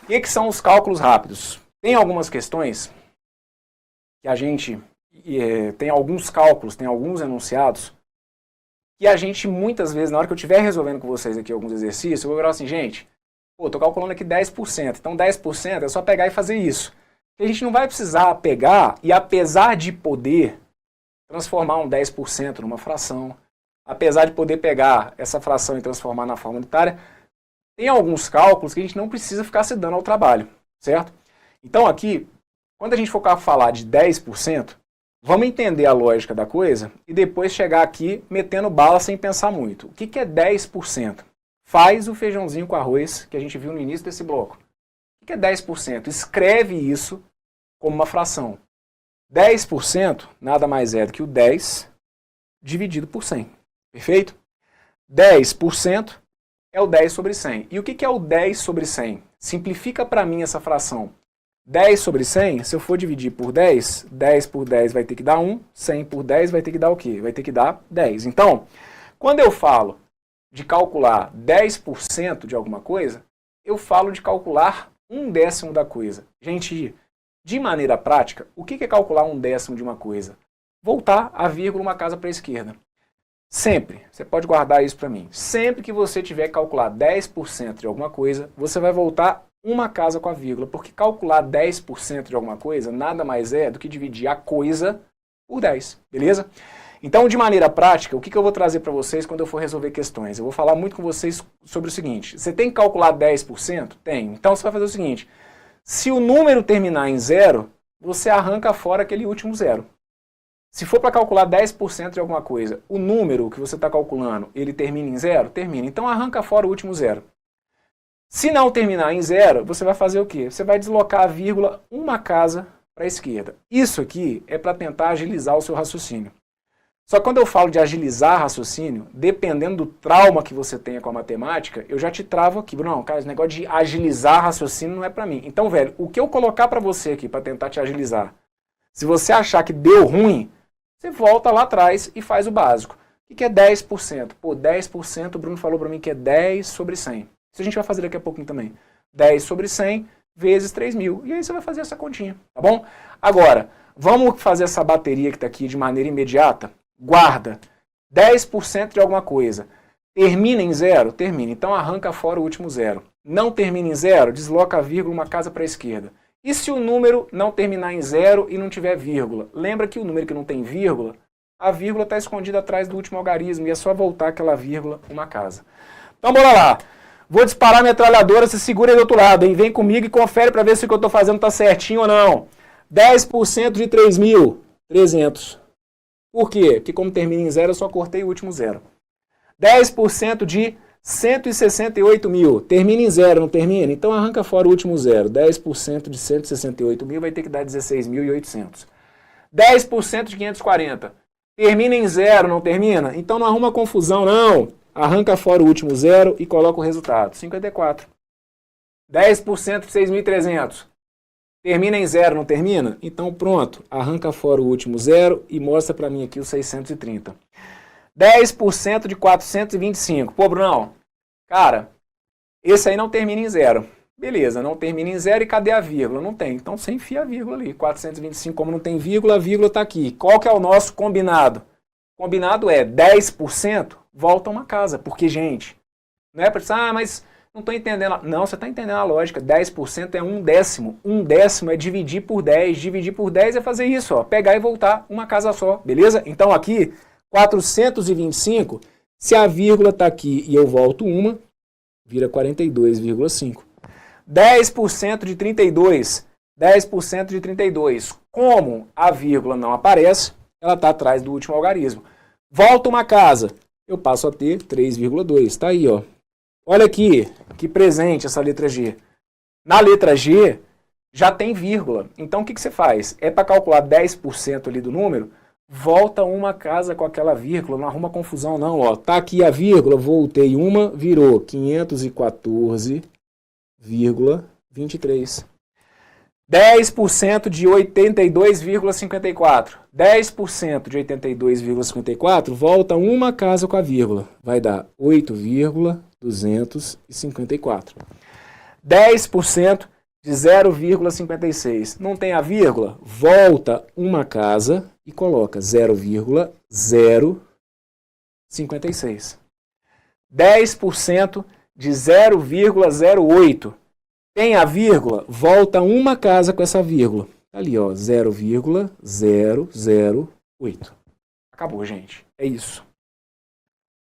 O que são os cálculos rápidos? Tem algumas questões que a gente tem alguns cálculos, tem alguns enunciados, que a gente muitas vezes, na hora que eu estiver resolvendo com vocês aqui alguns exercícios, eu vou falar assim, gente, pô, tô calculando aqui 10%, então 10% é só pegar e fazer isso. A gente não vai precisar pegar e, apesar de poder transformar um 10% numa fração, apesar de poder pegar essa fração e transformar na forma unitária, tem alguns cálculos que a gente não precisa ficar se dando ao trabalho, certo? Então aqui, quando a gente for falar de 10%, vamos entender a lógica da coisa e depois chegar aqui metendo bala sem pensar muito. O que é 10%? Faz o feijãozinho com arroz que a gente viu no início desse bloco. O que é 10%? Escreve isso como uma fração. 10% nada mais é do que o 10 dividido por 100. Perfeito? 10% é o 10 sobre 100. E o que é o 10 sobre 100? Simplifica para mim essa fração. 10 sobre 100, se eu for dividir por 10, 10 por 10 vai ter que dar 1, 100 por 10 vai ter que dar o quê? Vai ter que dar 10. Então, quando eu falo de calcular 10% de alguma coisa, eu falo de calcular 1/10 da coisa. Gente, de maneira prática, o que é calcular 1/10 de uma coisa? Voltar a vírgula uma casa para a esquerda. Sempre, você pode guardar isso para mim, sempre que você tiver que calcular 10% de alguma coisa, você vai voltar uma casa com a vírgula, porque calcular 10% de alguma coisa nada mais é do que dividir a coisa por 10, beleza? Então, de maneira prática, o que eu vou trazer para vocês quando eu for resolver questões? Eu vou falar muito com vocês sobre o seguinte, você tem que calcular 10%? Tem. Então, você vai fazer o seguinte, se o número terminar em 0, você arranca fora aquele último 0. Se for para calcular 10% de alguma coisa, o número que você está calculando, ele termina em 0? Termina. Então, arranca fora o último 0. Se não terminar em 0, você vai fazer o quê? Você vai deslocar a vírgula uma casa para a esquerda. Isso aqui é para tentar agilizar o seu raciocínio. Só que quando eu falo de agilizar raciocínio, dependendo do trauma que você tenha com a matemática, eu já te travo aqui. Não, cara, esse negócio de agilizar raciocínio não é para mim. Então, velho, o que eu colocar para você aqui para tentar te agilizar, se você achar que deu ruim, você volta lá atrás e faz o básico. O que é 10%? Pô, 10%, o Bruno falou para mim que é 10 sobre 100. Isso a gente vai fazer daqui a pouquinho também. 10 sobre 100 vezes 3.000. E aí você vai fazer essa continha, tá bom? Agora, vamos fazer essa bateria que está aqui de maneira imediata? Guarda. 10% de alguma coisa. Termina em 0? Termina. Então arranca fora o último 0. Não termina em 0? Desloca a vírgula uma casa para a esquerda. E se o número não terminar em 0 e não tiver vírgula? Lembra que o número que não tem vírgula, a vírgula está escondida atrás do último algarismo e é só voltar aquela vírgula uma casa. Então bora lá. Vou disparar a metralhadora, você segura aí do outro lado, hein? Vem comigo e confere para ver se o que eu estou fazendo está certinho ou não. 10% de 3.300. Por quê? Porque como termina em 0, eu só cortei o último 0. 10% de 168.000. Termina em 0, não termina? Então arranca fora o último 0. 10% de 168.000 vai ter que dar 16.800. 10% de 540. Termina em 0, não termina? Então não arruma confusão, não. Arranca fora o último 0 e coloca o resultado. 54. 10% de 6.300. Termina em 0, não termina? Então pronto. Arranca fora o último 0 e mostra para mim aqui o 630. 10% de 425. Pô, Brunão, cara, esse aí não termina em 0. Beleza, não termina em 0 e cadê a vírgula? Não tem. Então você enfia a vírgula ali. 425, como não tem vírgula, a vírgula está aqui. Qual que é o nosso combinado? Combinado é 10% volta uma casa. Porque, gente, não é para dizer, mas não estou entendendo. Não, você está entendendo a lógica. 10% é 1/10. 1/10 é dividir por 10. Dividir por 10 é fazer isso, ó. Pegar e voltar uma casa só. Beleza? Então aqui, 425, se a vírgula está aqui e eu volto uma, vira 42,5. 10% de 32. 10% de 32. Como a vírgula não aparece, ela está atrás do último algarismo. Volta uma casa, eu passo a ter 3,2. Está aí, ó. Olha aqui, que presente essa letra G. Na letra G, já tem vírgula. Então, o que você faz? É para calcular 10% ali do número, volta uma casa com aquela vírgula, não arruma confusão não, ó. Tá aqui a vírgula, voltei uma, virou 514,23. 10% de 82,54. 10% de 82,54 volta uma casa com a vírgula. Vai dar 8,254. 10% de 0,56. Não tem a vírgula? Volta uma casa e coloca 0,056. 10% de 0,08. Tem a vírgula? Volta uma casa com essa vírgula. Ali, ó, 0,008. Acabou, gente. É isso.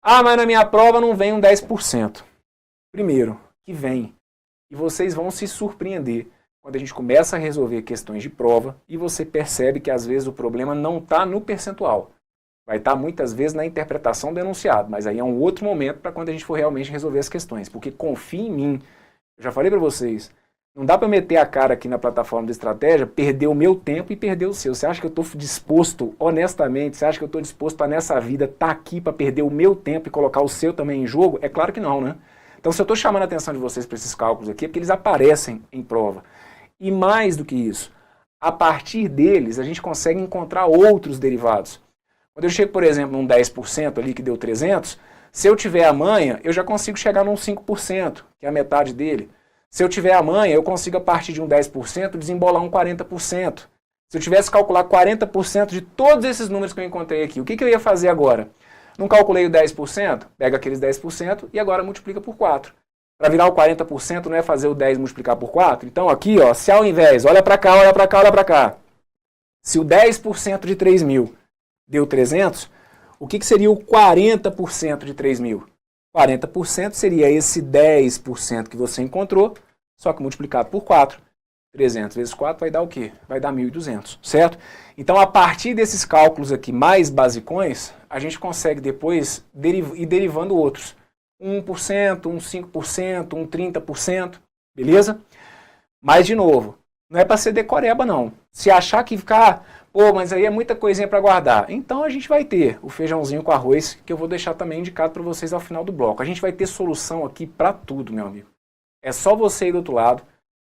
Ah, mas na minha prova não vem um 10%. Primeiro, que vem. E vocês vão se surpreender quando a gente começa a resolver questões de prova e você percebe que às vezes o problema não está no percentual. Vai estar muitas vezes na interpretação do enunciado, mas aí é um outro momento para quando a gente for realmente resolver as questões. Porque confia em mim. Eu já falei para vocês, não dá para meter a cara aqui na plataforma de estratégia, perder o meu tempo e perder o seu. Você acha que eu estou disposto, honestamente, você acha que eu estou disposto para nessa vida estar aqui para perder o meu tempo e colocar o seu também em jogo? É claro que não, né? Então, se eu estou chamando a atenção de vocês para esses cálculos aqui, é porque eles aparecem em prova. E mais do que isso, a partir deles, a gente consegue encontrar outros derivados. Quando eu chego, por exemplo, num 10% ali que deu 300, se eu tiver a manha, eu já consigo chegar num 5%, que é a metade dele. Se eu tiver a manha, eu consigo, a partir de um 10%, desembolar um 40%. Se eu tivesse que calcular 40% de todos esses números que eu encontrei aqui, o que eu ia fazer agora? Não calculei o 10%? Pega aqueles 10% e agora multiplica por 4. Para virar o 40% não é fazer o 10 multiplicar por 4? Então aqui, ó, se ao invés, olha para cá, olha para cá, olha para cá. Se o 10% de 3.000 deu 300, o que seria o 40% de 3.000? 40% seria esse 10% que você encontrou, só que multiplicado por 4. 300 vezes 4 vai dar o quê? Vai dar 1.200, certo? Então, a partir desses cálculos aqui mais basicões, a gente consegue depois ir derivando outros. 1%, um 5%, um 30%, beleza? Mas, de novo, não é para ser decoreba, não. Se achar que ficar, pô, mas aí é muita coisinha para guardar, então a gente vai ter o feijãozinho com arroz, que eu vou deixar também indicado para vocês ao final do bloco. A gente vai ter solução aqui para tudo, meu amigo. É só você ir do outro lado,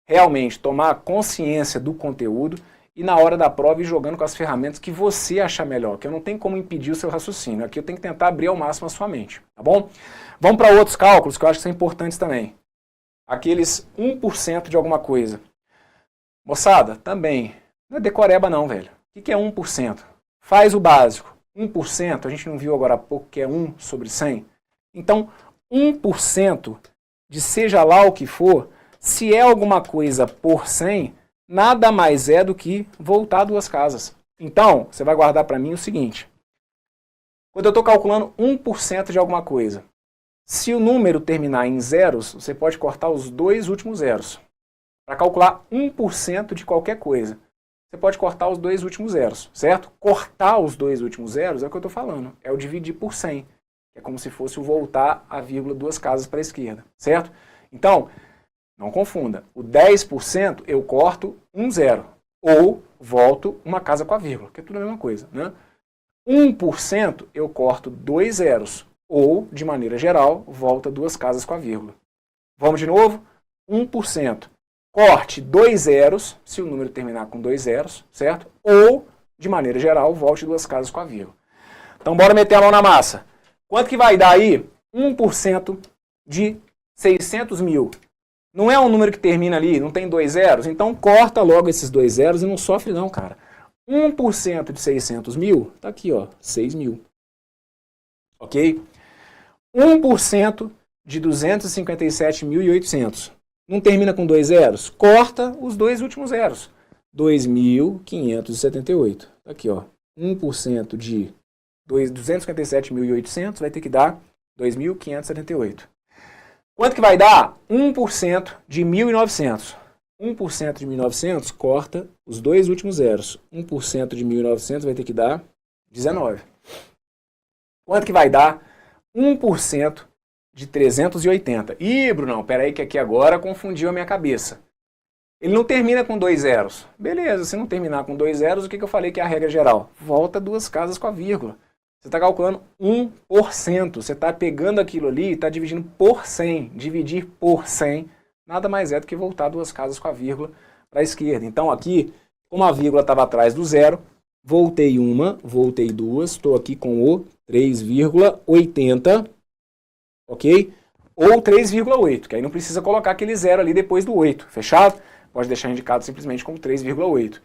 realmente tomar consciência do conteúdo e na hora da prova ir jogando com as ferramentas que você achar melhor, que eu não tenho como impedir o seu raciocínio. Aqui eu tenho que tentar abrir ao máximo a sua mente, tá bom? Vamos para outros cálculos que eu acho que são importantes também. Aqueles 1% de alguma coisa. Moçada, também, não é decoreba não, velho. O que é 1%? Faz o básico. 1%, a gente não viu agora há pouco que é 1 sobre 100? Então, 1% de seja lá o que for, se é alguma coisa por 100, nada mais é do que voltar 2 casas. Então, você vai guardar para mim o seguinte. Quando eu estou calculando 1% de alguma coisa, se o número terminar em zeros, você pode cortar os 2 últimos zeros. Para calcular 1% de qualquer coisa, você pode cortar os 2 últimos zeros, certo? Cortar os 2 últimos zeros é o que eu estou falando. É o dividir por 100. É como se fosse o voltar a vírgula 2 casas para a esquerda, certo? Então, não confunda, o 10% eu corto um zero, ou volto uma casa com a vírgula, que é tudo a mesma coisa, né? 1% eu corto 2 zeros, ou, de maneira geral, volta 2 casas com a vírgula. Vamos de novo? 1%. Corte 2 zeros, se o número terminar com 2 zeros, certo? Ou, de maneira geral, volte 2 casas com a vírgula. Então, bora meter a mão na massa. Quanto que vai dar aí? 1% de 600 mil. Não é um número que termina ali, não tem 2 zeros? Então corta logo esses 2 zeros e não sofre não, cara. 1% de 600 mil, tá aqui, ó, 6 mil. Ok? 1% de 257.800. Não termina com 2 zeros? Corta os 2 últimos zeros. 2.578. Tá aqui, ó. 1% de 257.800 vai ter que dar 2.578. Quanto que vai dar? 1% de 1.900. 1% de 1.900 corta os 2 últimos zeros. 1% de 1.900 vai ter que dar 19. Quanto que vai dar? 1% de 380. Ih, Brunão, peraí que aqui agora confundiu a minha cabeça. Ele não termina com 2 zeros. Beleza, se não terminar com 2 zeros, o que eu falei que é a regra geral? Volta 2 casas com a vírgula. Você está calculando 1%. Você está pegando aquilo ali e está dividindo por 100. Dividir por 100 nada mais é do que voltar 2 casas com a vírgula para a esquerda. Então aqui, como a vírgula estava atrás do zero, voltei uma, voltei 2, estou aqui com o 3,80, ok? Ou 3,8, que aí não precisa colocar aquele zero ali depois do 8, fechado? pode deixar indicado simplesmente como 3,8.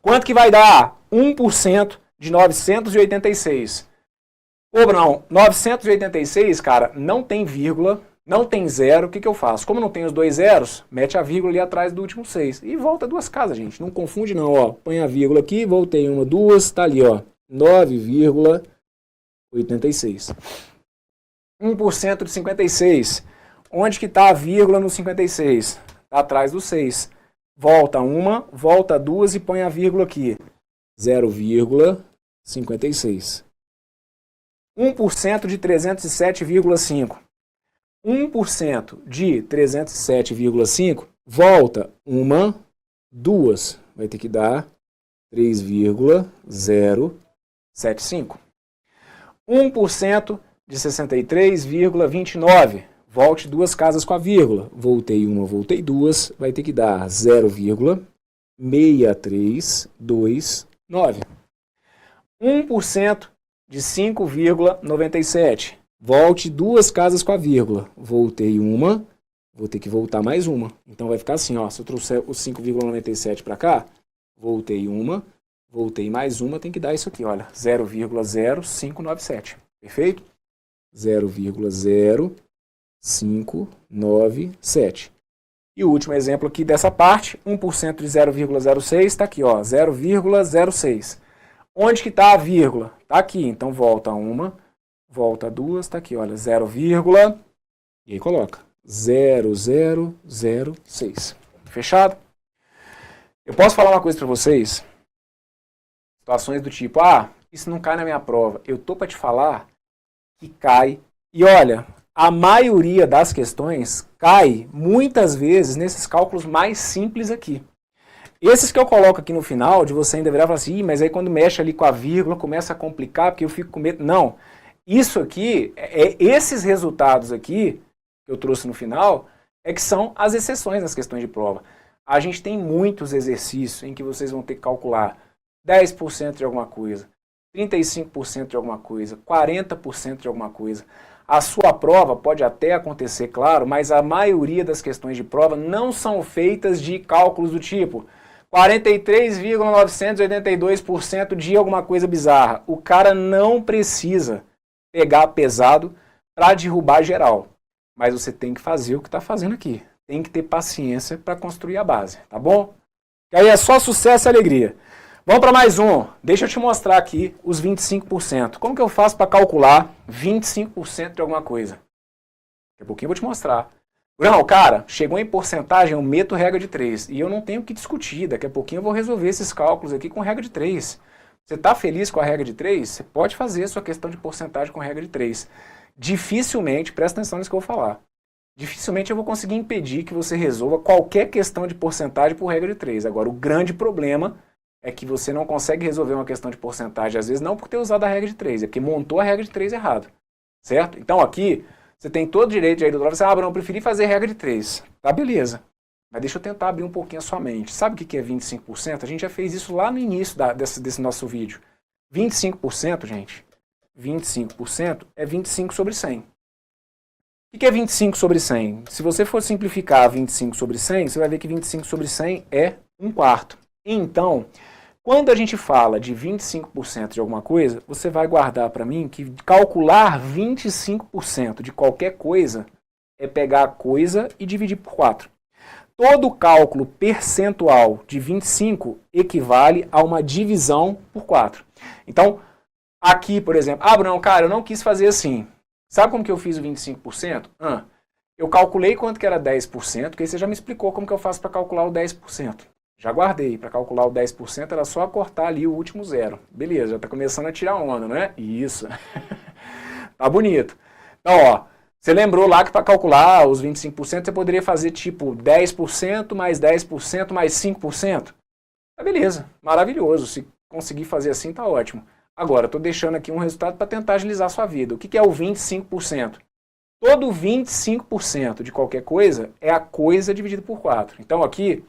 Quanto que vai dar 1% de 986? Ô, Bruno, 986, cara, não tem vírgula, não tem zero, o que eu faço? Como não tem os dois zeros, mete a vírgula ali atrás do último 6. E volta duas casas, gente. Não confunde não, ó. Põe a vírgula aqui, voltei uma, duas, tá ali, ó. 9,86. 1% de 56. Onde que tá a vírgula no 56? Tá atrás do 6. Volta uma, volta duas e põe a vírgula aqui. 0,56. 1% de 307,5. 1% de 307,5, volta uma, duas. Vai ter que dar 3,075. 1% de 63,29. Volte duas casas com a vírgula. Voltei uma, voltei duas. Vai ter que dar 0,6329. 1% de 5,97. Volte duas casas com a vírgula. Voltei uma, vou ter que voltar mais uma. Então vai ficar assim, ó. Se eu trouxer o 5,97 para cá, voltei uma, voltei mais uma, tem que dar isso aqui, olha. 0,0597. Perfeito? 0,0597. E o último exemplo aqui dessa parte, 1% de 0,06, está aqui, ó. 0,06. Onde que está a vírgula? Está aqui, então volta uma, volta duas, está aqui, olha, 0, e aí coloca 0006. Fechado? Eu posso falar uma coisa para vocês? Situações do tipo, isso não cai na minha prova. Eu tô para te falar que cai. E olha, a maioria das questões cai muitas vezes nesses cálculos mais simples aqui. Esses que eu coloco aqui no final, de você ainda virar e falar assim, mas aí quando mexe ali com a vírgula, começa a complicar, porque eu fico com medo. Não. Isso aqui, esses resultados aqui, que eu trouxe no final, é que são as exceções nas questões de prova. A gente tem muitos exercícios em que vocês vão ter que calcular 10% de alguma coisa, 35% de alguma coisa, 40% de alguma coisa. A sua prova pode até acontecer, claro, mas a maioria das questões de prova não são feitas de cálculos do tipo 43,982% de alguma coisa bizarra. O cara não precisa pegar pesado para derrubar geral. Mas você tem que fazer o que está fazendo aqui. Tem que ter paciência para construir a base, tá bom? E aí é só sucesso e alegria. Vamos para mais um. Deixa eu te mostrar aqui os 25%. Como que eu faço para calcular 25% de alguma coisa? Daqui a pouquinho eu vou te mostrar. Não, cara, chegou em porcentagem, eu meto regra de 3. E eu não tenho o que discutir. Daqui a pouquinho eu vou resolver esses cálculos aqui com regra de 3. Você está feliz com a regra de 3? Você pode fazer a sua questão de porcentagem com regra de 3. Dificilmente, presta atenção nisso que eu vou falar, dificilmente eu vou conseguir impedir que você resolva qualquer questão de porcentagem por regra de 3. Agora, o grande problema é que você não consegue resolver uma questão de porcentagem, às vezes não por ter usado a regra de 3, é porque montou a regra de 3 errado. Certo? Então aqui, você tem todo o direito de ir do lado e falar, Bruno, eu preferi fazer regra de 3. Tá, beleza. Mas deixa eu tentar abrir um pouquinho a sua mente. Sabe o que é 25%? A gente já fez isso lá no início desse nosso vídeo. 25%, gente, 25% é 25 sobre 100. O que é 25 sobre 100? Se você for simplificar 25 sobre 100, você vai ver que 25 sobre 100 é 1/4. Então, quando a gente fala de 25% de alguma coisa, você vai guardar para mim que calcular 25% de qualquer coisa é pegar a coisa e dividir por 4. Todo cálculo percentual de 25 equivale a uma divisão por 4. Então, aqui, por exemplo, Bruno, cara, eu não quis fazer assim. Sabe como que eu fiz o 25%? Eu calculei quanto que era 10%, porque aí você já me explicou como que eu faço para calcular o 10%. Já guardei. Para calcular o 10% era só cortar ali o último zero. Beleza, já está começando a tirar onda, não é? Isso. Tá bonito. Então, ó, você lembrou lá que para calcular os 25% você poderia fazer tipo 10% mais 10% mais 5%? Tá beleza, maravilhoso. Se conseguir fazer assim, tá ótimo. Agora, estou deixando aqui um resultado para tentar agilizar a sua vida. O que é o 25%? Todo 25% de qualquer coisa é a coisa dividida por 4. Então aqui,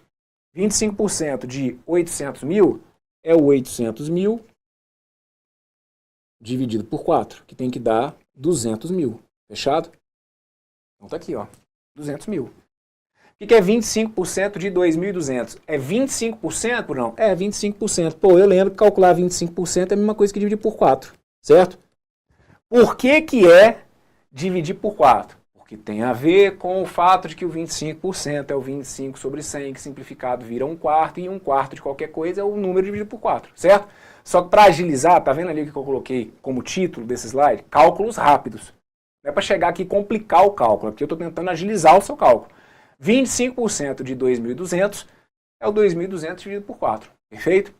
25% de 800 mil é o 800 mil dividido por 4, que tem que dar 200 mil. Fechado? Então tá aqui, ó, 200 mil. O que é 25% de 2.200? É 25%, não? É 25%. Pô, eu lembro que calcular 25% é a mesma coisa que dividir por 4, certo? Por que que é dividir por 4? Porque tem a ver com o fato de que o 25% é o 25 sobre 100, que simplificado vira 1/4, e 1/4 de qualquer coisa é o número dividido por 4, certo? Só que para agilizar, tá vendo ali o que eu coloquei como título desse slide? Cálculos rápidos. Não é para chegar aqui e complicar o cálculo, porque eu estou tentando agilizar o seu cálculo. 25% de 2.200 é o 2.200 dividido por 4, perfeito?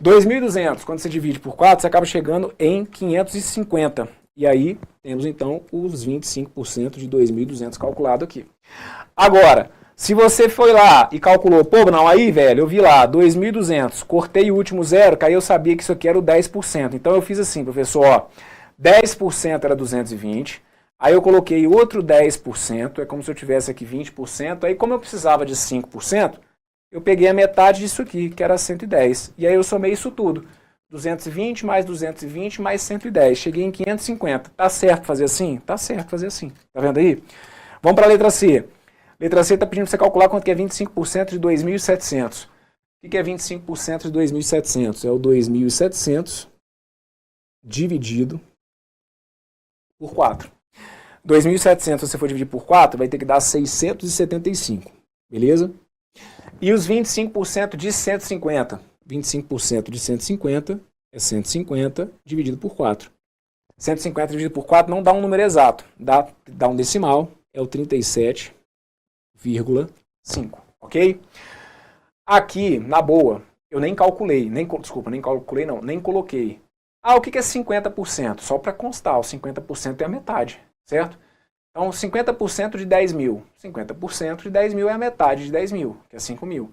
2.200, quando você divide por 4, você acaba chegando em 550. E aí, temos então os 25% de 2.200 calculado aqui. Agora, se você foi lá e calculou, pô, não, aí, velho, eu vi lá, 2.200, cortei o último zero, que aí eu sabia que isso aqui era o 10%. Então eu fiz assim, professor, ó, 10% era 220, aí eu coloquei outro 10%, é como se eu tivesse aqui 20%, aí como eu precisava de 5%, eu peguei a metade disso aqui, que era 110, e aí eu somei isso tudo. 220 mais 220 mais 110. Cheguei em 550. Tá certo fazer assim? Tá certo fazer assim. Tá vendo aí? Vamos para a letra C. Letra C está pedindo para você calcular quanto que é 25% de 2.700. O que é 25% de 2.700? É o 2.700 dividido por 4. 2.700, se você for dividir por 4, vai ter que dar 675. Beleza? E os 25% de 150? 25% de 150 é 150 dividido por 4. 150 dividido por 4 não dá um número exato, dá um decimal, é o 37,5, ok? Aqui, na boa, eu nem calculei, nem coloquei. Ah, o que é 50%? Só para constar, o 50% é a metade, certo? Então, 50% de 10 mil. 50% de 10 mil é a metade de 10 mil, que é 5 mil.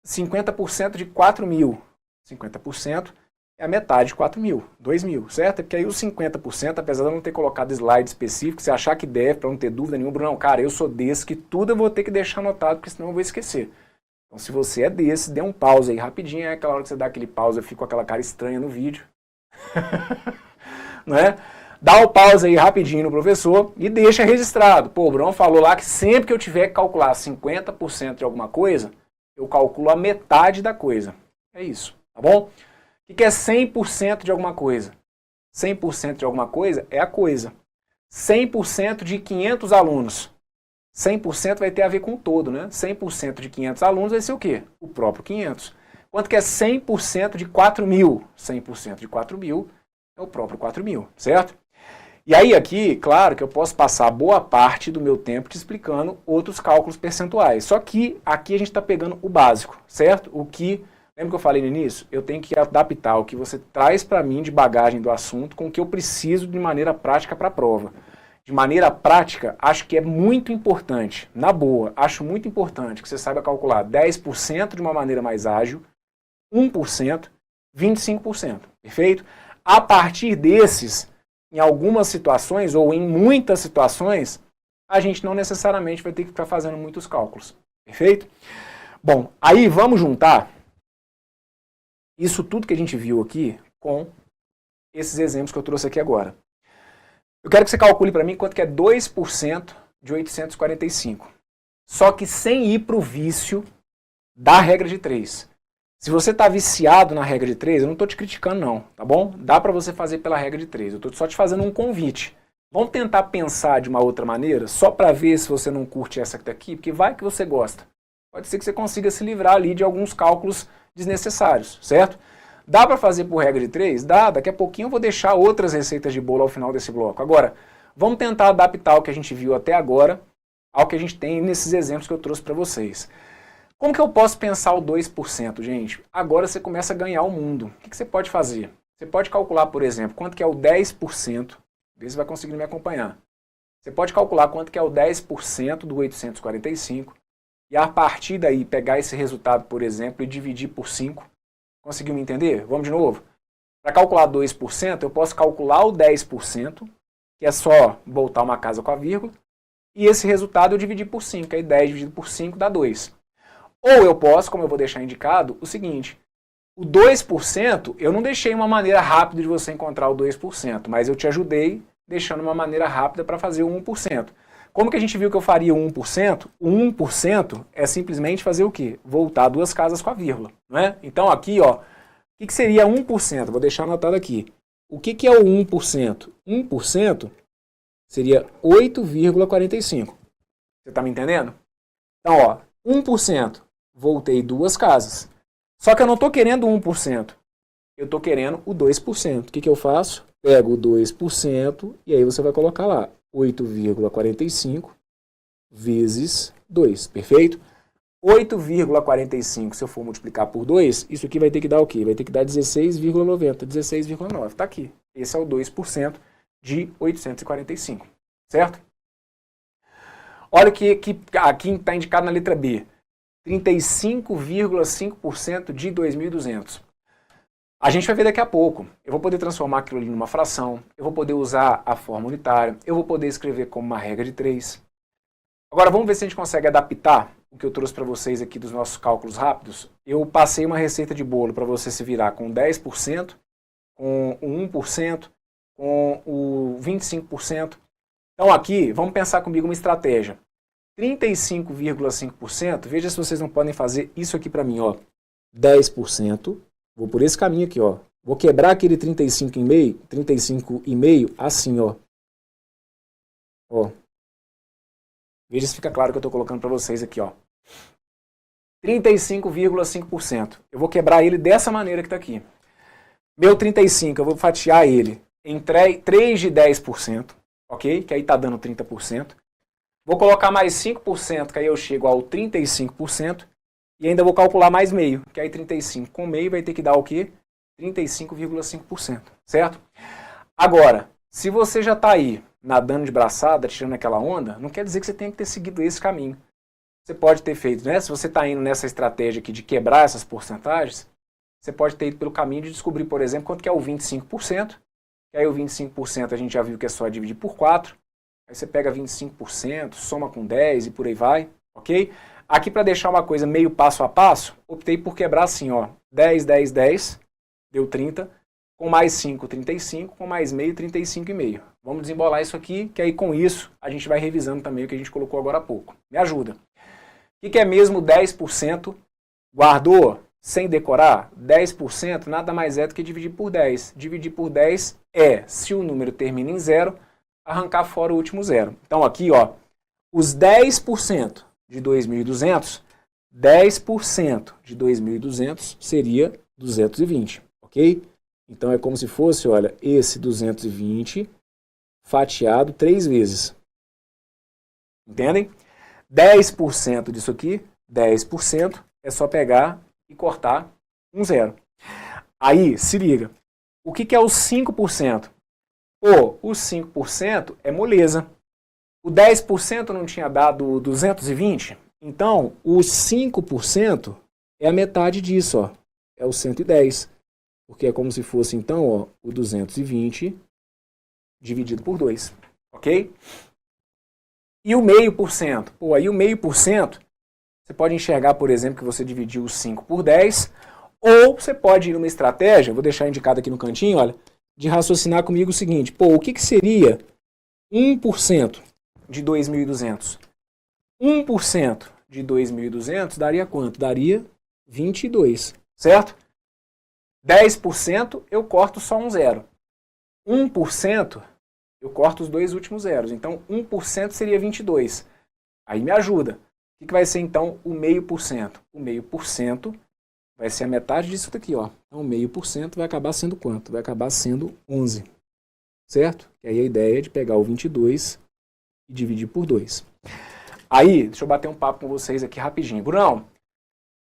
50% de 4 mil. 50% é a metade de 4 mil, 2 mil, certo? É porque aí os 50%, apesar de eu não ter colocado slide específico, se achar que deve, para não ter dúvida nenhuma, Bruno, cara, eu sou desse, que tudo eu vou ter que deixar anotado, porque senão eu vou esquecer. Então, se você é desse, dê um pause aí rapidinho, é aquela hora que você dá aquele pause, eu fico com aquela cara estranha no vídeo. Não é? Dá o pause aí rapidinho no professor e deixa registrado. Pô, o Bruno falou lá que sempre que eu tiver que calcular 50% de alguma coisa, eu calculo a metade da coisa. É isso, tá bom? O que é 100% de alguma coisa? 100% de alguma coisa é a coisa. 100% de 500 alunos. 100% vai ter a ver com o todo, né? 100% de 500 alunos vai ser o quê? O próprio 500. Quanto que é 100% de 4 mil? 100% de 4 mil é o próprio 4 mil, certo? E aí aqui, claro que eu posso passar boa parte do meu tempo te explicando outros cálculos percentuais. Só que aqui a gente está pegando o básico, certo? O que, lembra que eu falei no início? Eu tenho que adaptar o que você traz para mim de bagagem do assunto com o que eu preciso de maneira prática para a prova. De maneira prática, acho que é muito importante, na boa, acho muito importante que você saiba calcular 10% de uma maneira mais ágil, 1%, 25%, perfeito? A partir desses, em algumas situações, ou em muitas situações, a gente não necessariamente vai ter que ficar fazendo muitos cálculos. Perfeito? Bom, aí vamos juntar isso tudo que a gente viu aqui com esses exemplos que eu trouxe aqui agora. Eu quero que você calcule para mim quanto que é 2% de 845. Só que sem ir para o vício da regra de 3. Se você está viciado na regra de 3, eu não estou te criticando não, tá bom? Dá para você fazer pela regra de 3. Eu estou só te fazendo um convite. Vamos tentar pensar de uma outra maneira, só para ver se você não curte essa daqui, porque vai que você gosta. Pode ser que você consiga se livrar ali de alguns cálculos desnecessários, certo? Dá para fazer por regra de 3? Dá. Daqui a pouquinho eu vou deixar outras receitas de bolo ao final desse bloco. Agora, vamos tentar adaptar o que a gente viu até agora ao que a gente tem nesses exemplos que eu trouxe para vocês. Como que eu posso pensar o 2%, gente? Agora você começa a ganhar o mundo. O que você pode fazer? Você pode calcular, por exemplo, quanto que é o 10%. Vê se vai conseguir me acompanhar. Você pode calcular quanto que é o 10% do 845 e a partir daí pegar esse resultado, por exemplo, e dividir por 5. Conseguiu me entender? Vamos de novo. Para calcular 2%, eu posso calcular o 10%, que é só voltar uma casa com a vírgula, e esse resultado eu dividir por 5. Aí 10 dividido por 5 dá 2. Ou eu posso, como eu vou deixar indicado, o seguinte. O 2%, eu não deixei uma maneira rápida de você encontrar o 2%, mas eu te ajudei deixando uma maneira rápida para fazer o 1%. Como que a gente viu que eu faria o 1%? O 1% é simplesmente fazer o quê? Voltar duas casas com a vírgula, não é? Então aqui, ó, o que seria 1%? Vou deixar anotado aqui. O que é o 1%? 1% seria 8,45. Você está me entendendo? Então, ó, 1%, voltei duas casas. Só que eu não estou querendo 1%, eu estou querendo o 2%. O que eu faço? Pego o 2% e aí você vai colocar lá 8,45 vezes 2, perfeito? 8,45, se eu for multiplicar por 2, isso aqui vai ter que dar o quê? Vai ter que dar 16,90, 16,9, está aqui. Esse é o 2% de 845, certo? Olha que aqui está indicado na letra B, 35,5% de 2.200. A gente vai ver daqui a pouco. Eu vou poder transformar aquilo ali numa fração, eu vou poder usar a forma unitária, eu vou poder escrever como uma regra de 3. Agora vamos ver se a gente consegue adaptar o que eu trouxe para vocês aqui dos nossos cálculos rápidos. Eu passei uma receita de bolo para você se virar com 10%, com o 1%, com o 25%. Então aqui, vamos pensar comigo uma estratégia. 35,5%, veja se vocês não podem fazer isso aqui para mim, ó. 10%. Vou por esse caminho aqui, ó. Vou quebrar aquele 35,5 assim, ó. Ó. Veja se fica claro que eu estou colocando para vocês aqui, ó. 35,5%. Eu vou quebrar ele dessa maneira que está aqui. Meu 35, eu vou fatiar ele em 3 de 10%, ok? Que aí está dando 30%. Vou colocar mais 5%, que aí eu chego ao 35%. E ainda vou calcular mais meio, que aí 35 com meio vai ter que dar o quê? 35,5%, certo? Agora, se você já está aí nadando de braçada, tirando aquela onda, não quer dizer que você tenha que ter seguido esse caminho. Você pode ter feito, né? Se você está indo nessa estratégia aqui de quebrar essas porcentagens, você pode ter ido pelo caminho de descobrir, por exemplo, quanto que é o 25%, que aí o 25% a gente já viu que é só dividir por 4, aí você pega 25%, soma com 10 e por aí vai, ok? Aqui, para deixar uma coisa meio passo a passo, optei por quebrar assim, ó, 10, 10, 10, deu 30, com mais 5, 35, com mais meio, 35,5. Vamos desembolar isso aqui, que aí com isso a gente vai revisando também o que a gente colocou agora há pouco. Me ajuda. O que é mesmo 10%? Guardou sem decorar? 10% nada mais é do que dividir por 10. Dividir por 10 é, se o número termina em 0, arrancar fora o último 0. Então aqui, ó, os 10% de 2.200, 10% de 2.200 seria 220, ok? Então é como se fosse, olha, esse 220 fatiado 3 vezes. Entendem? 10% disso aqui, 10%, é só pegar e cortar um zero. Aí, se liga, o que é os 5%? Pô, os 5% é moleza. O 10% não tinha dado 220? Então, os 5% é a metade disso, ó. É o 110. Porque é como se fosse, então, ó, o 220 dividido por 2. Ok? E o 0,5%? Pô, aí o 0,5%, você pode enxergar, por exemplo, que você dividiu os 5 por 10, ou você pode ir numa estratégia, vou deixar indicado aqui no cantinho, olha, de raciocinar comigo o seguinte, pô, o que seria 1% de 2.200? 1% de 2.200 daria quanto? Daria 22, certo? 10% eu corto só um zero. 1% eu corto os dois últimos zeros. Então, 1% seria 22. Aí me ajuda. O que vai ser, então, o 0,5%? O 0,5% vai ser a metade disso daqui, ó. Então, 0,5% vai acabar sendo quanto? Vai acabar sendo 11. Certo? E aí a ideia é de pegar o 22 e dividir por 2. Aí, deixa eu bater um papo com vocês aqui rapidinho. Brunão,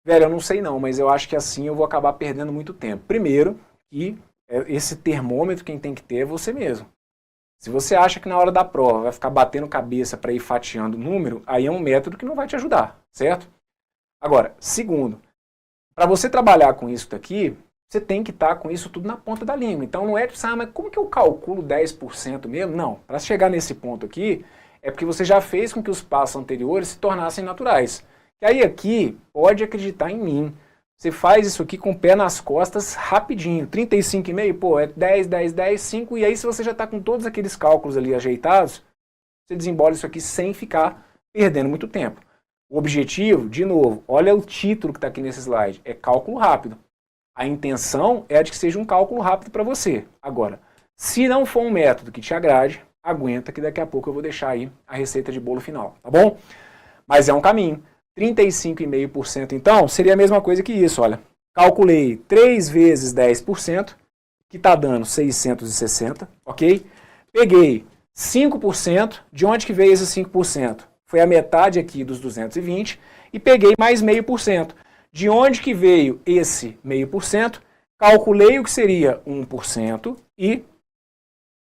velho, eu não sei não, mas eu acho que assim eu vou acabar perdendo muito tempo. Primeiro, que esse termômetro quem tem que ter é você mesmo. Se você acha que na hora da prova vai ficar batendo cabeça para ir fatiando o número, aí é um método que não vai te ajudar, certo? Agora, segundo, para você trabalhar com isso daqui, você tem que estar com isso tudo na ponta da língua. Então não é, mas como que eu calculo 10% mesmo? Não, para chegar nesse ponto aqui, é porque você já fez com que os passos anteriores se tornassem naturais. E aí aqui, pode acreditar em mim, você faz isso aqui com o pé nas costas rapidinho. 35,5, pô, é 10, 10, 10, 5, e aí se você já está com todos aqueles cálculos ali ajeitados, você desembola isso aqui sem ficar perdendo muito tempo. O objetivo, de novo, olha o título que está aqui nesse slide, é cálculo rápido. A intenção é de que seja um cálculo rápido para você. Agora, se não for um método que te agrade, aguenta que daqui a pouco eu vou deixar aí a receita de bolo final, tá bom? Mas é um caminho. 35,5% então seria a mesma coisa que isso, olha. Calculei 3 vezes 10%, que está dando 660, ok? Peguei 5%, de onde que veio esse 5%? Foi a metade aqui dos 220, e peguei mais 0,5%. De onde que veio esse 0,5%? Calculei o que seria 1% e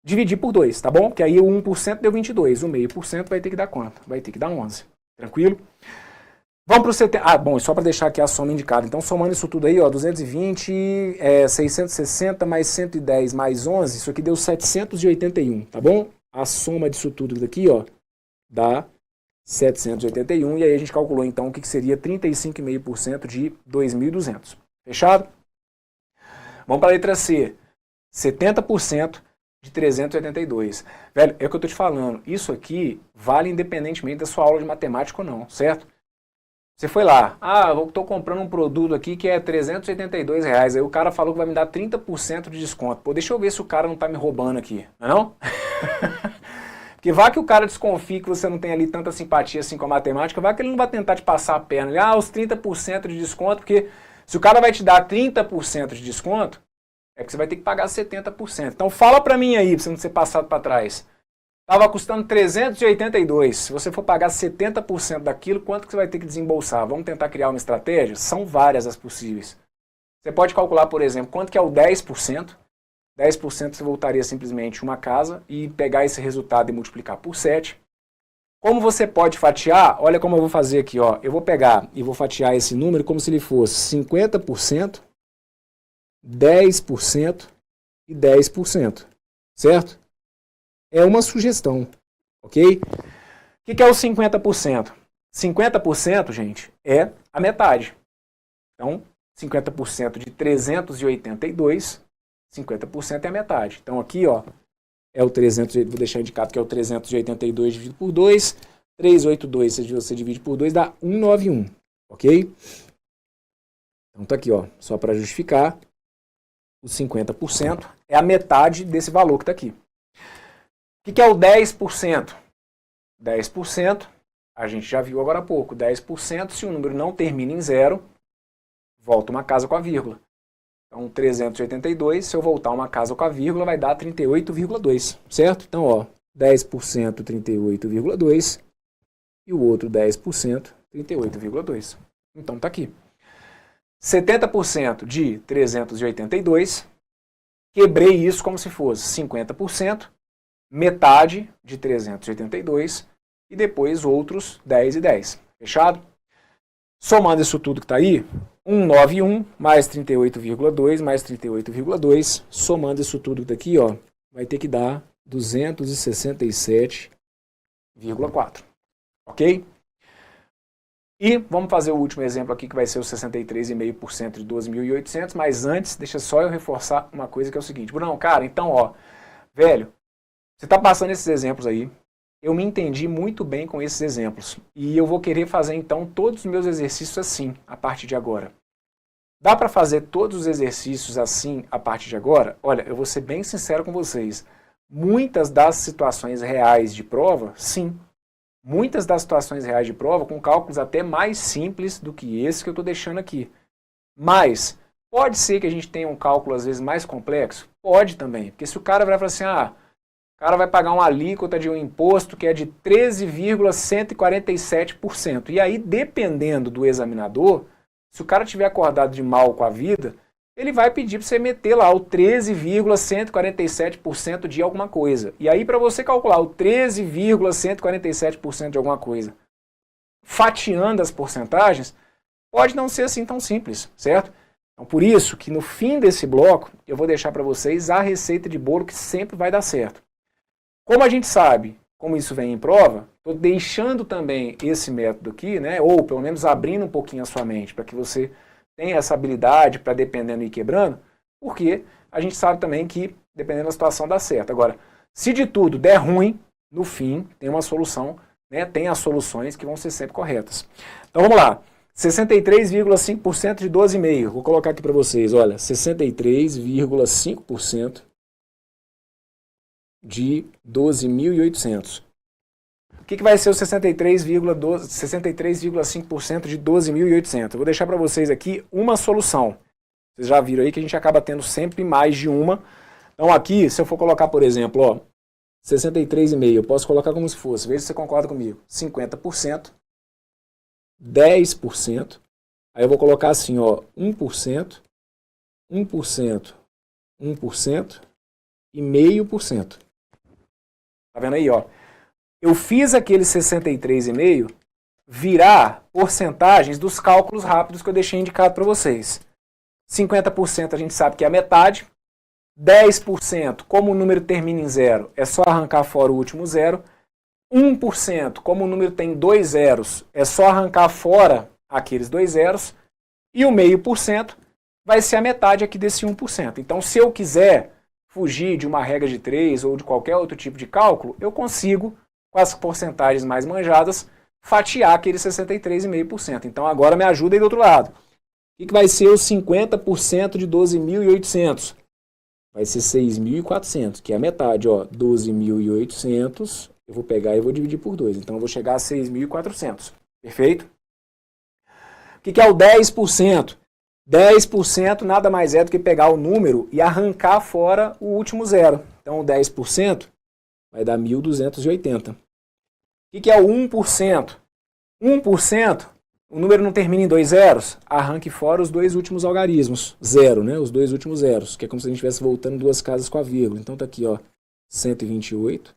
dividi por 2, tá bom? Que aí o 1% deu 22, o 0,5% vai ter que dar quanto? Vai ter que dar 11, tranquilo? Vamos para o 70. Ah, bom, só para deixar aqui a soma indicada. Então, somando isso tudo aí, ó, 220, 660 mais 110 mais 11, isso aqui deu 781, tá bom? A soma disso tudo daqui, ó, dá 781, e aí a gente calculou então o que seria 35,5% de 2.200. Fechado? Vamos para a letra C. 70% de 382. Velho, é o que eu tô te falando. Isso aqui vale independentemente da sua aula de matemática ou não, certo? Você foi lá, eu estou comprando um produto aqui que é R$382, aí o cara falou que vai me dar 30% de desconto. Pô, deixa eu ver se o cara não está me roubando aqui, não é não? Porque vai que o cara desconfie que você não tem ali tanta simpatia assim com a matemática, vai que ele não vai tentar te passar a perna. Ele, os 30% de desconto, porque se o cara vai te dar 30% de desconto, é que você vai ter que pagar 70%. Então fala para mim aí, para você não ser passado para trás. Estava custando 382. Se você for pagar 70% daquilo, quanto que você vai ter que desembolsar? Vamos tentar criar uma estratégia? São várias as possíveis. Você pode calcular, por exemplo, quanto que é o 10%. 10% você voltaria simplesmente uma casa e pegar esse resultado e multiplicar por 7. Como você pode fatiar? Olha como eu vou fazer aqui. Ó. Eu vou pegar e vou fatiar esse número como se ele fosse 50%, 10% e 10%. Certo? É uma sugestão, ok? O que é o 50%? 50%, gente, é a metade. Então, 50% de 382, 50% é a metade. Então, aqui, ó, é o 300, vou deixar indicado que é o 382 dividido por 2, 382, se você divide por 2, dá 191, ok? Então, tá aqui, ó, só para justificar, o 50% é a metade desse valor que está aqui. O que é o 10%? 10%, a gente já viu agora há pouco, 10%, se o número não termina em zero, volta uma casa com a vírgula. Então, 382, se eu voltar uma casa com a vírgula, vai dar 38,2, certo? Então, ó, 10%, 38,2, e o outro 10%, 38,2. Então, tá aqui. 70% de 382, quebrei isso como se fosse 50%, metade de 382 e depois outros 10 e 10. Fechado? Somando isso tudo que está aí, 191 mais 38,2 mais 38,2, somando isso tudo daqui, ó, vai ter que dar 267,4. Ok? E vamos fazer o último exemplo aqui, que vai ser o 63,5% de 12.800, mas antes, deixa só eu reforçar uma coisa que é o seguinte. Brunão, cara, então, ó, velho, você está passando esses exemplos aí, eu me entendi muito bem com esses exemplos. E eu vou querer fazer, então, todos os meus exercícios assim, a partir de agora. Dá para fazer todos os exercícios assim, a partir de agora? Olha, eu vou ser bem sincero com vocês. Muitas das situações reais de prova, sim. Muitas das situações reais de prova com cálculos até mais simples do que esse que eu estou deixando aqui. Mas, pode ser que a gente tenha um cálculo, às vezes, mais complexo? Pode também. Porque se o cara vai falar assim, o cara vai pagar uma alíquota de um imposto que é de 13,147%. E aí, dependendo do examinador, se o cara tiver acordado de mal com a vida, ele vai pedir para você meter lá o 13,147% de alguma coisa. E aí, para você calcular o 13,147% de alguma coisa, fatiando as porcentagens, pode não ser assim tão simples, certo? Então, por isso que no fim desse bloco, eu vou deixar para vocês a receita de bolo que sempre vai dar certo. Como a gente sabe como isso vem em prova, estou deixando também esse método aqui, né, ou pelo menos abrindo um pouquinho a sua mente, para que você tenha essa habilidade para, dependendo, ir quebrando, porque a gente sabe também que, dependendo da situação, dá certo. Agora, se de tudo der ruim, no fim, tem uma solução, né? Tem as soluções que vão ser sempre corretas. Então vamos lá. 63,5% de 12,5%. Vou colocar aqui para vocês, olha, 63,5% de 12.800. O que vai ser o 63,5% de 12.800? Eu vou deixar para vocês aqui uma solução. Vocês já viram aí que a gente acaba tendo sempre mais de uma. Então aqui, se eu for colocar, por exemplo, ó, 63,5%, eu posso colocar como se fosse, veja se você concorda comigo, 50%, 10%, aí eu vou colocar assim, ó, 1%, 1%, 1% e 0,5%. Tá vendo aí, ó? Eu fiz aquele 63,5% virar porcentagens dos cálculos rápidos que eu deixei indicado para vocês. 50% a gente sabe que é a metade, 10%, como o número termina em zero, é só arrancar fora o último zero, 1%, como o número tem 2 zeros, é só arrancar fora aqueles 2 zeros, e o 0,5% vai ser a metade aqui desse 1%. Então, se eu quiser fugir de uma regra de 3 ou de qualquer outro tipo de cálculo, eu consigo, com as porcentagens mais manjadas, fatiar aquele 63,5%. Então, agora me ajuda aí do outro lado. O que vai ser os 50% de 12.800? Vai ser 6.400, que é a metade, ó, 12.800, eu vou pegar e vou dividir por 2, então eu vou chegar a 6.400, perfeito? O que é o 10%? 10% nada mais é do que pegar o número e arrancar fora o último zero. Então o 10% vai dar 1.280. O que é o 1%? 1%, o número não termina em 2 zeros, arranque fora os 2 últimos algarismos. Zero, né? Os 2 últimos zeros, que é como se a gente estivesse voltando 2 casas com a vírgula. Então tá aqui, ó, 128,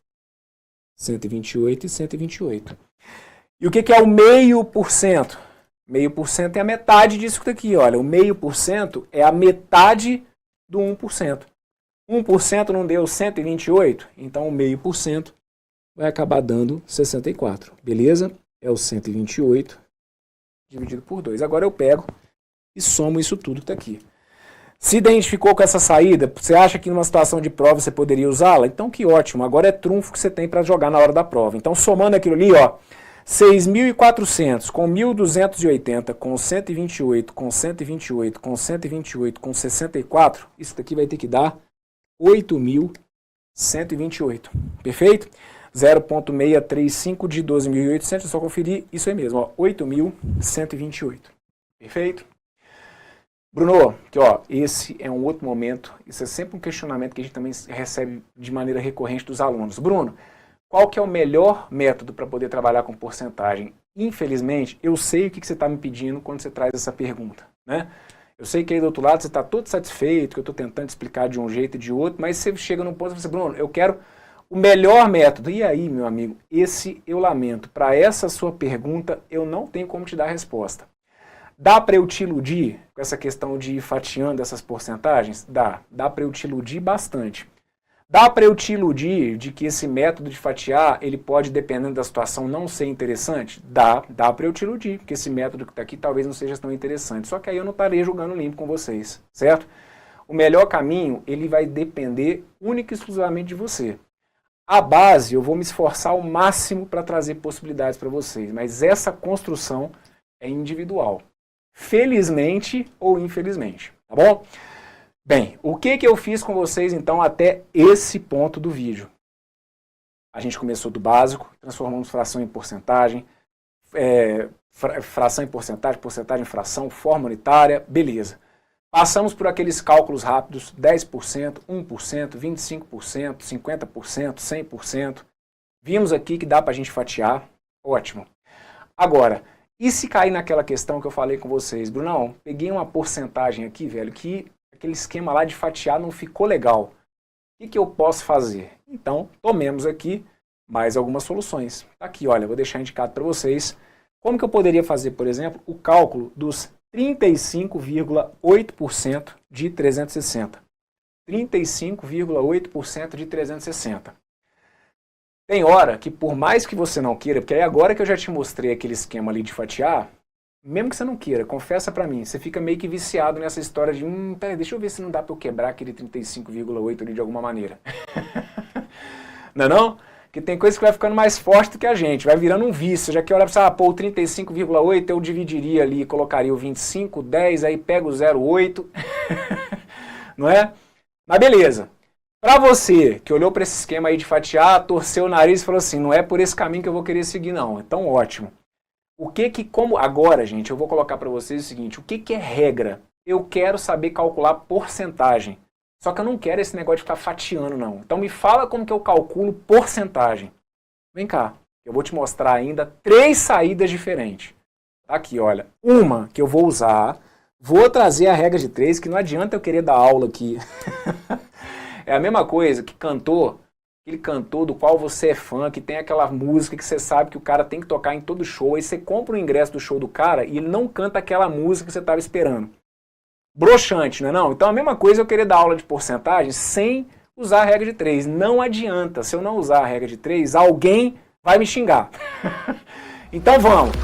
128 e 128. E o que é o 0,5%? 0,5% é a metade disso aqui, olha. O 0,5% é a metade do 1%. 1% não deu 128, então o 0,5% vai acabar dando 64, beleza? É o 128 dividido por 2. Agora eu pego e somo isso tudo que está aqui. Se identificou com essa saída, você acha que numa situação de prova você poderia usá-la? Então que ótimo, agora é trunfo que você tem para jogar na hora da prova. Então somando aquilo ali, ó, 6.400 com 1.280 com 128 com 128 com 128 com 64, isso daqui vai ter que dar 8.128, perfeito? 0,635 de 12.800, é só conferir, isso aí mesmo, ó, 8.128. Perfeito? Bruno, que, ó, esse é um outro momento, isso é sempre um questionamento que a gente também recebe de maneira recorrente dos alunos. Bruno, qual que é o melhor método para poder trabalhar com porcentagem? Infelizmente, eu sei o que você está me pedindo quando você traz essa pergunta, né? Eu sei que aí do outro lado você está todo satisfeito, que eu estou tentando explicar de um jeito e de outro, mas você chega num ponto e fala assim, Bruno, eu quero o melhor método. E aí, meu amigo, esse eu lamento. Para essa sua pergunta, eu não tenho como te dar a resposta. Dá para eu te iludir com essa questão de ir fatiando essas porcentagens? Dá. Dá para eu te iludir bastante. Dá para eu te iludir de que esse método de fatiar, ele pode, dependendo da situação, não ser interessante? Dá para eu te iludir, porque esse método que está aqui talvez não seja tão interessante. Só que aí eu não estarei jogando limpo com vocês, certo? O melhor caminho, ele vai depender única e exclusivamente de você. A base, eu vou me esforçar ao máximo para trazer possibilidades para vocês, mas essa construção é individual. Felizmente ou infelizmente, tá bom? Bem, o que eu fiz com vocês então até esse ponto do vídeo? A gente começou do básico, transformamos fração em porcentagem, fração em porcentagem, porcentagem em fração, forma unitária, beleza. Passamos por aqueles cálculos rápidos, 10%, 1%, 25%, 50%, 100%. Vimos aqui que dá para a gente fatiar, ótimo. Agora, e se cair naquela questão que eu falei com vocês? Brunão, peguei uma porcentagem aqui, velho, que aquele esquema lá de fatiar não ficou legal. O que eu posso fazer? Então, tomemos aqui mais algumas soluções. Aqui, olha, vou deixar indicado para vocês como que eu poderia fazer, por exemplo, o cálculo dos 35,8% de 360. 35,8% de 360. Tem hora que por mais que você não queira, porque aí agora que eu já te mostrei aquele esquema ali de fatiar, mesmo que você não queira, confessa pra mim, você fica meio que viciado nessa história de, peraí, deixa eu ver se não dá pra eu quebrar aquele 35,8 ali de alguma maneira. Não é não? Porque tem coisa que vai ficando mais forte do que a gente, vai virando um vício. Já que eu olho para o 35,8 eu dividiria ali, colocaria o 25, 10, aí pego o 0,8, não é? Mas beleza. Para você que olhou para esse esquema aí de fatiar, torceu o nariz e falou assim, não é por esse caminho que eu vou querer seguir não, então ótimo. Agora, gente, eu vou colocar para vocês o seguinte, o que é regra? Eu quero saber calcular porcentagem, só que eu não quero esse negócio de ficar fatiando não. Então me fala como que eu calculo porcentagem. Vem cá, eu vou te mostrar ainda 3 saídas diferentes. Tá aqui, olha, uma que eu vou usar, vou trazer a regra de 3, que não adianta eu querer dar aula aqui. É a mesma coisa que aquele cantor do qual você é fã, que tem aquela música que você sabe que o cara tem que tocar em todo show, aí você compra o ingresso do show do cara e ele não canta aquela música que você estava esperando. Broxante, não é não? Então a mesma coisa eu querer dar aula de porcentagem sem usar a regra de 3. Não adianta, se eu não usar a regra de 3, alguém vai me xingar. Então vamos.